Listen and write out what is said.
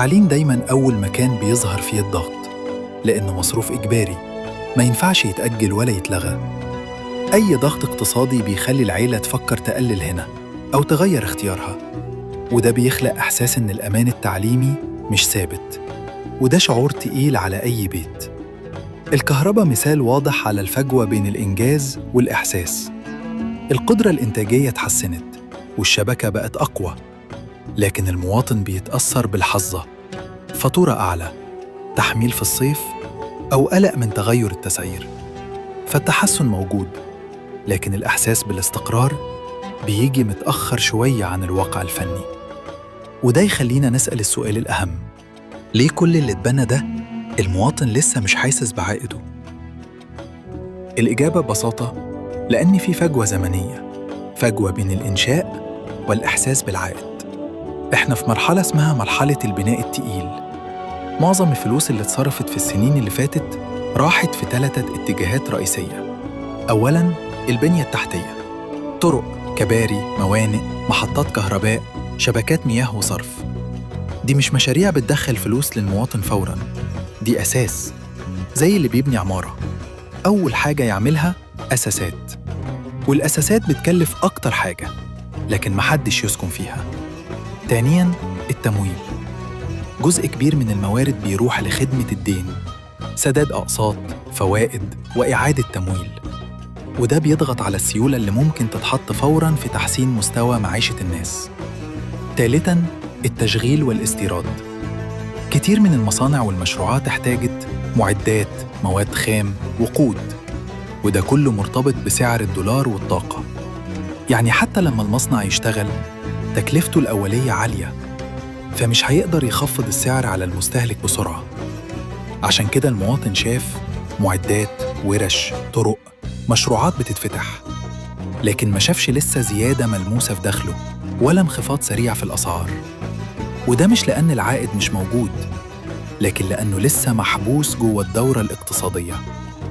التعليم دايماً أول مكان بيظهر فيه الضغط، لأنه مصروف إجباري ما ينفعش يتأجل ولا يتلغى. أي ضغط اقتصادي بيخلي العيلة تفكر تقلل هنا أو تغير اختيارها، وده بيخلق إحساس إن الأمان التعليمي مش ثابت، وده شعور تقيل على أي بيت. الكهرباء مثال واضح على الفجوة بين الإنجاز والإحساس. القدرة الإنتاجية اتحسنت والشبكة بقت أقوى، لكن المواطن بيتأثر بالحظة، فاتورة أعلى، تحميل في الصيف، أو قلق من تغير التسعير. فالتحسن موجود، لكن الإحساس بالاستقرار بيجي متأخر شوية عن الواقع الفني. وده يخلينا نسأل السؤال الأهم: ليه كل اللي اتبنى ده المواطن لسه مش حاسس بعائده؟ الإجابة ببساطة لأن في فجوة زمنية، فجوة بين الإنشاء والإحساس بالعائد. إحنا في مرحلة اسمها مرحلة البناء التقيل. معظم الفلوس اللي اتصرفت في السنين اللي فاتت راحت في 3 اتجاهات رئيسية. أولاً، البنية التحتية: طرق، كباري، موانئ، محطات كهرباء، شبكات مياه وصرف. دي مش مشاريع بتدخل فلوس للمواطن فوراً، دي أساس، زي اللي بيبني عمارة. أول حاجة يعملها أساسات، والأساسات بتكلف أكتر حاجة، لكن محدش يسكن فيها. تانياً، التمويل: جزء كبير من الموارد بيروح لخدمة الدين، سداد أقساط، فوائد، وإعادة تمويل، وده بيضغط على السيولة اللي ممكن تتحط فوراً في تحسين مستوى معيشة الناس. ثالثاً، التشغيل والاستيراد: كتير من المصانع والمشروعات احتاجت معدات، مواد خام، وقود، وده كله مرتبط بسعر الدولار والطاقة. يعني حتى لما المصنع يشتغل تكلفته الأولية عالية، فمش هيقدر يخفض السعر على المستهلك بسرعة. عشان كده المواطن شاف معدات، ورش، طرق، مشروعات بتتفتح، لكن ما شافش لسه زيادة ملموسة في دخله ولا انخفاض سريع في الأسعار. وده مش لأن العائد مش موجود، لكن لأنه لسه محبوس جوه الدورة الاقتصادية.